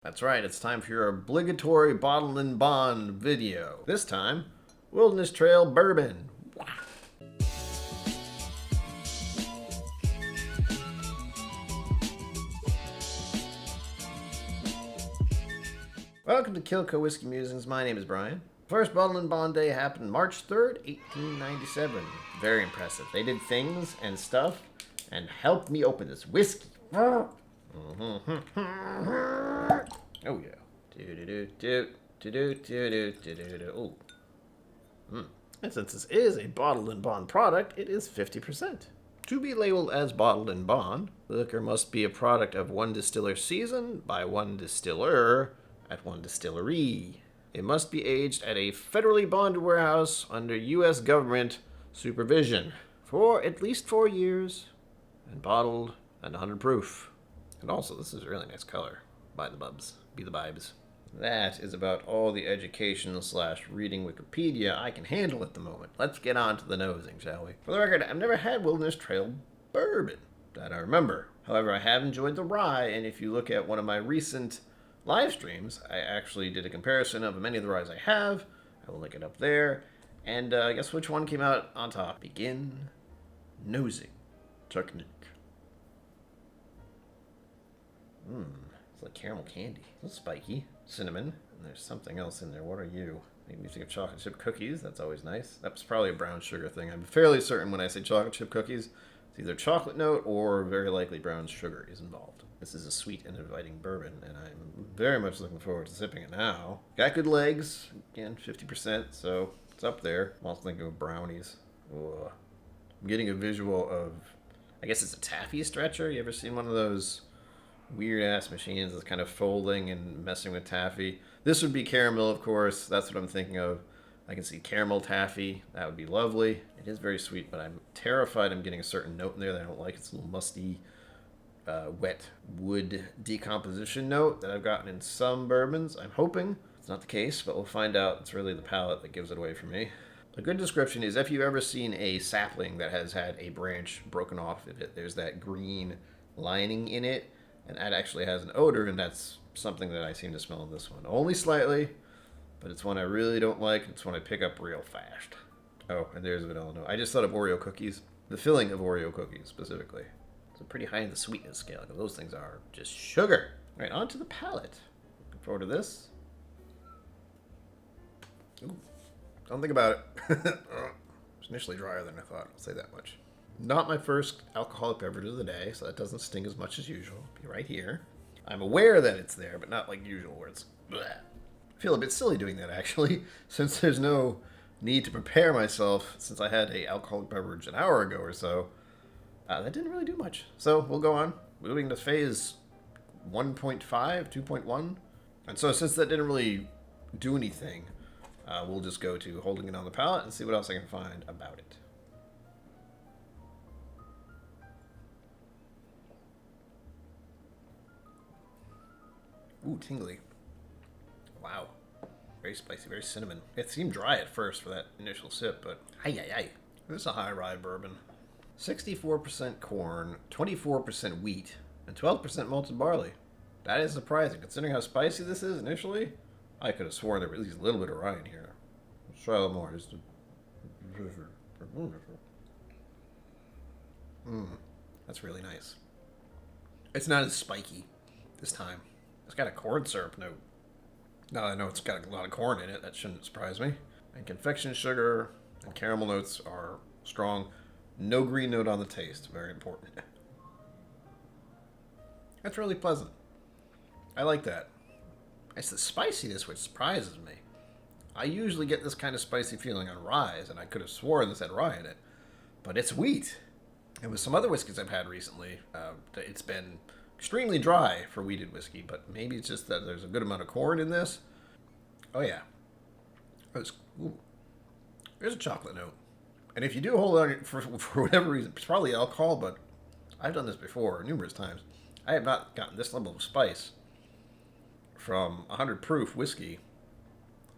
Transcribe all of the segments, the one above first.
That's right, it's time for your obligatory bottle and bond video. This time, Wilderness Trail Bourbon. Wow. Welcome to KillCo Whiskey Musings. My name is Brian. First bottle and bond day happened March 3rd, 1897. Very impressive. They did things and stuff and helped me open this whiskey. Oh yeah. Oh. And since this is a bottled and bond product, it is 50%. To be labeled as bottled and bond, the liquor must be a product of one distiller season by one distiller at one distillery. It must be aged at a federally bonded warehouse under U.S. government supervision for at least 4 years and bottled and 100 proof. And also, this is a really nice color. By the bubs. Be the bibes. That is about all the education / reading Wikipedia I can handle at the moment. Let's get on to the nosing, shall we? For the record, I've never had Wilderness Trail Bourbon that I remember. However, I have enjoyed the rye, and if you look at one of my recent live streams, I actually did a comparison of many of the ryes I have. I will link it up there. And guess which one came out on top? Begin nosing technique. It's like caramel candy. It's spiky. Cinnamon. And there's something else in there. What are you? Maybe you think of chocolate chip cookies. That's always nice. That's probably a brown sugar thing. I'm fairly certain when I say chocolate chip cookies, it's either chocolate note or very likely brown sugar is involved. This is a sweet and inviting bourbon, and I'm very much looking forward to sipping it now. Got good legs. Again, 50%, so it's up there. I'm also thinking of brownies. Ugh. I'm getting a visual of, I guess it's a taffy stretcher. You ever seen one of those weird ass machines that's kind of folding and messing with taffy? This would be caramel, of course. That's what I'm thinking of. I can see caramel taffy. That would be lovely. It is very sweet, but I'm terrified I'm getting a certain note in there that I don't like. It's a little musty, wet wood decomposition note that I've gotten in some bourbons. I'm hoping it's not the case, but we'll find out. It's really the palate that gives it away for me. A good description is if you've ever seen a sapling that has had a branch broken off of it, there's that green lining in it. And that actually has an odor, and that's something that I seem to smell in this one. Only slightly, but it's one I really don't like. It's one I pick up real fast. Oh, and there's vanilla note. I just thought of Oreo cookies. The filling of Oreo cookies, specifically. It's pretty high in the sweetness scale, because those things are just sugar. All right, on to the palate. Looking forward to this. Ooh, don't think about it. It's initially drier than I thought. I'll say that much. Not my first alcoholic beverage of the day, so that doesn't sting as much as usual. Be right here. I'm aware that it's there, but not like usual, where it's bleh. I feel a bit silly doing that, actually, since there's no need to prepare myself, since I had a alcoholic beverage an hour ago or so. That didn't really do much. So we'll go on. Moving to phase 1.5, 2.1. And so since that didn't really do anything, we'll just go to holding it on the palate and see what else I can find about it. Ooh, tingly. Wow. Very spicy, very cinnamon. It seemed dry at first for that initial sip, but aye. This is a high rye bourbon. 64% corn, 24% wheat, and 12% malted barley. That is surprising, considering how spicy this is initially. I could have sworn there was at least a little bit of rye in here. Let's try a little more. That's really nice. It's not as spiky this time. It's got a corn syrup note. Now I know it's got a lot of corn in it. That shouldn't surprise me. And confection sugar and caramel notes are strong. No green note on the taste. Very important. That's really pleasant. I like that. It's the spiciness which surprises me. I usually get this kind of spicy feeling on rye, and I could have sworn this had rye in it. But it's wheat. And with some other whiskeys I've had recently, it's been extremely dry for wheated whiskey, but maybe it's just that there's a good amount of corn in this. Oh yeah. There's a chocolate note. And if you do hold on for whatever reason, it's probably alcohol, but I've done this before numerous times. I have not gotten this level of spice from 100 proof whiskey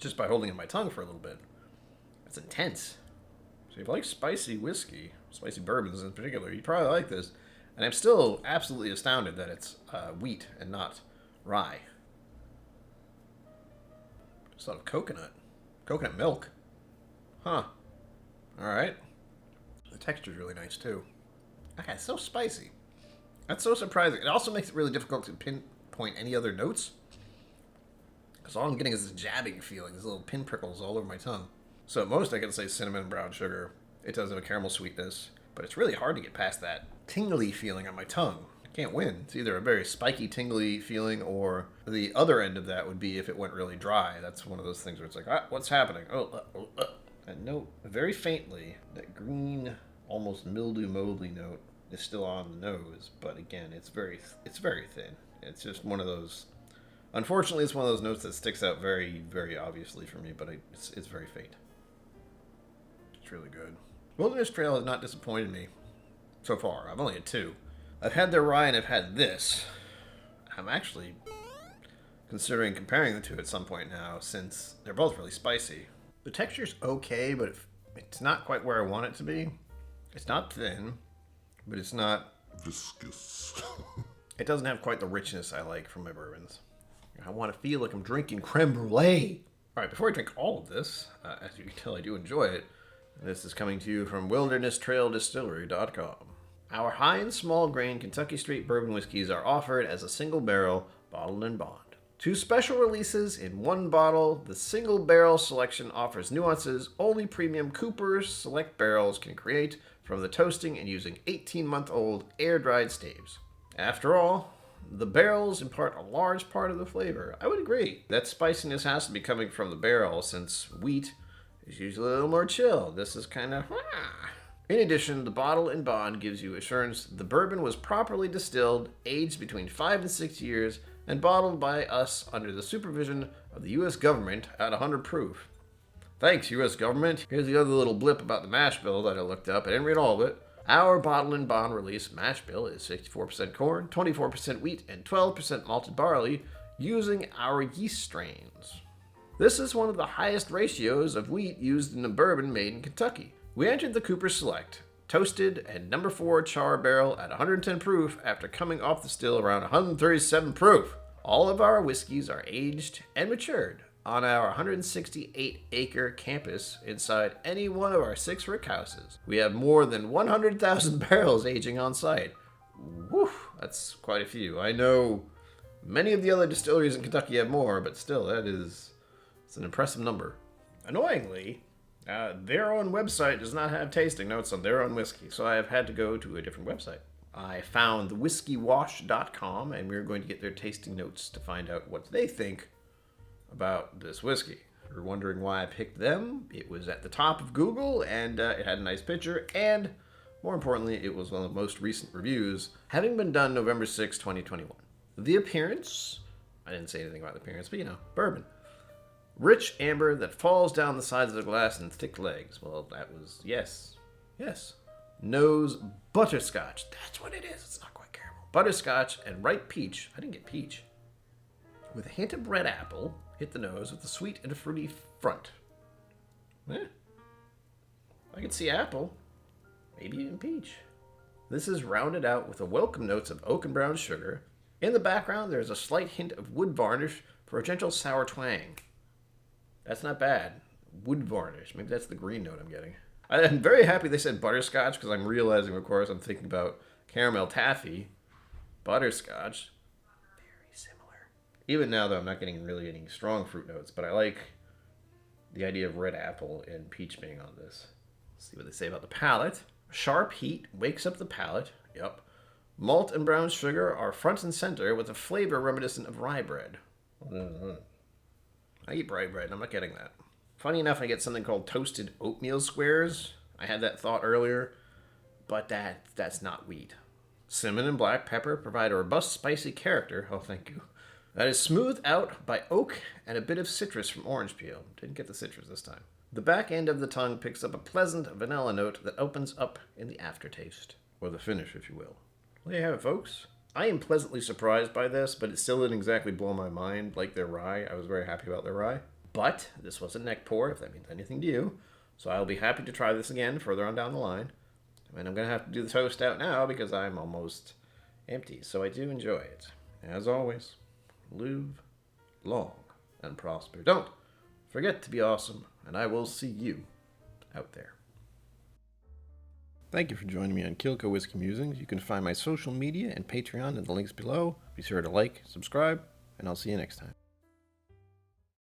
just by holding in my tongue for a little bit. It's intense. So if you like spicy whiskey, spicy bourbons in particular, you probably like this. And I'm still absolutely astounded that it's wheat and not rye. It's a lot of coconut. Coconut milk. Huh. Alright. The texture's really nice, too. Okay, it's so spicy. That's so surprising. It also makes it really difficult to pinpoint any other notes. Because all I'm getting is this jabbing feeling, these little pinprickles all over my tongue. So at most I can say cinnamon and brown sugar. It does have a caramel sweetness, but it's really hard to get past that tingly feeling on my tongue. I can't win. It's either a very spiky, tingly feeling, or the other end of that would be if it went really dry. That's one of those things where it's like, what's happening? And note, very faintly, that green, almost mildew-moldly note is still on the nose, but again, it's very thin. It's just one of those. Unfortunately, it's one of those notes that sticks out very, very obviously for me, but it's very faint. It's really good. Wilderness Trail has not disappointed me so far. I've only had 2. I've had their rye and I've had this. I'm actually considering comparing the two at some point now, since they're both really spicy. The texture's okay, but it's not quite where I want it to be. It's not thin, but it's not viscous. It doesn't have quite the richness I like from my bourbons. I want to feel like I'm drinking creme brulee. All right, before I drink all of this, as you can tell, I do enjoy it. This is coming to you from WildernessTrailDistillery.com. Our high and small grain Kentucky Straight bourbon whiskeys are offered as a single barrel, bottled and bond. 2 special releases in 1 bottle. The single barrel selection offers nuances only premium Cooper's Select barrels can create from the toasting and using 18-month-old air-dried staves. After all, the barrels impart a large part of the flavor. I would agree. That spiciness has to be coming from the barrel, since wheat is usually a little more chill. This is kind of... In addition, the bottle and bond gives you assurance the bourbon was properly distilled, aged between 5 and 6 years, and bottled by us under the supervision of the U.S. government at 100 proof. Thanks, U.S. government. Here's the other little blip about the mash bill that I looked up. I didn't read all of it. Our bottle and bond release mash bill is 64% corn, 24% wheat, and 12% malted barley using our yeast strains. This is one of the highest ratios of wheat used in a bourbon made in Kentucky. We entered the Cooper Select, toasted and number 4 char barrel at 110 proof after coming off the still around 137 proof. All of our whiskeys are aged and matured on our 168-acre campus inside any one of our 6 rick houses. We have more than 100,000 barrels aging on site. Woof, that's quite a few. I know many of the other distilleries in Kentucky have more, but still, it's an impressive number. Annoyingly, their own website does not have tasting notes on their own whiskey, so I have had to go to a different website. I found the whiskeywash.com, and we're going to get their tasting notes to find out what they think about this whiskey. If you're wondering why I picked them, it was at the top of Google, and it had a nice picture, and more importantly, it was one of the most recent reviews, having been done November 6, 2021. The appearance, I didn't say anything about the appearance, but bourbon. Rich amber that falls down the sides of the glass in thick legs. Well, that was, yes. Nose, butterscotch. That's what it is. It's not quite caramel. Butterscotch and ripe peach. I didn't get peach. With a hint of red apple, hit the nose with a sweet and a fruity front. I can see apple. Maybe even peach. This is rounded out with a welcome notes of oak and brown sugar. In the background, there's a slight hint of wood varnish for a gentle sour twang. That's not bad. Wood varnish. Maybe that's the green note I'm getting. I'm very happy they said butterscotch, because I'm realizing, of course, I'm thinking about caramel taffy. Butterscotch. Very similar. Even now, though, I'm not getting really any strong fruit notes, but I like the idea of red apple and peach being on this. Let's see what they say about the palate. Sharp heat wakes up the palate. Yep. Malt and brown sugar are front and center with a flavor reminiscent of rye bread. I eat rye bread, and I'm not getting that. Funny enough, I get something called toasted oatmeal squares. I had that thought earlier, but that's not wheat. Cinnamon and black pepper provide a robust, spicy character. Oh, thank you. That is smoothed out by oak and a bit of citrus from orange peel. Didn't get the citrus this time. The back end of the tongue picks up a pleasant vanilla note that opens up in the aftertaste, or the finish, if you will. There you have it, folks. I am pleasantly surprised by this, but it still didn't exactly blow my mind like their rye. I was very happy about their rye. But this was a neck pour, if that means anything to you. So I'll be happy to try this again further on down the line. And I'm going to have to do the toast out now because I'm almost empty. So I do enjoy it. As always, live long and prosper. Don't forget to be awesome, and I will see you out there. Thank you for joining me on KillCo Whiskey Musings. You can find my social media and Patreon in the links below. Be sure to like, subscribe, and I'll see you next time.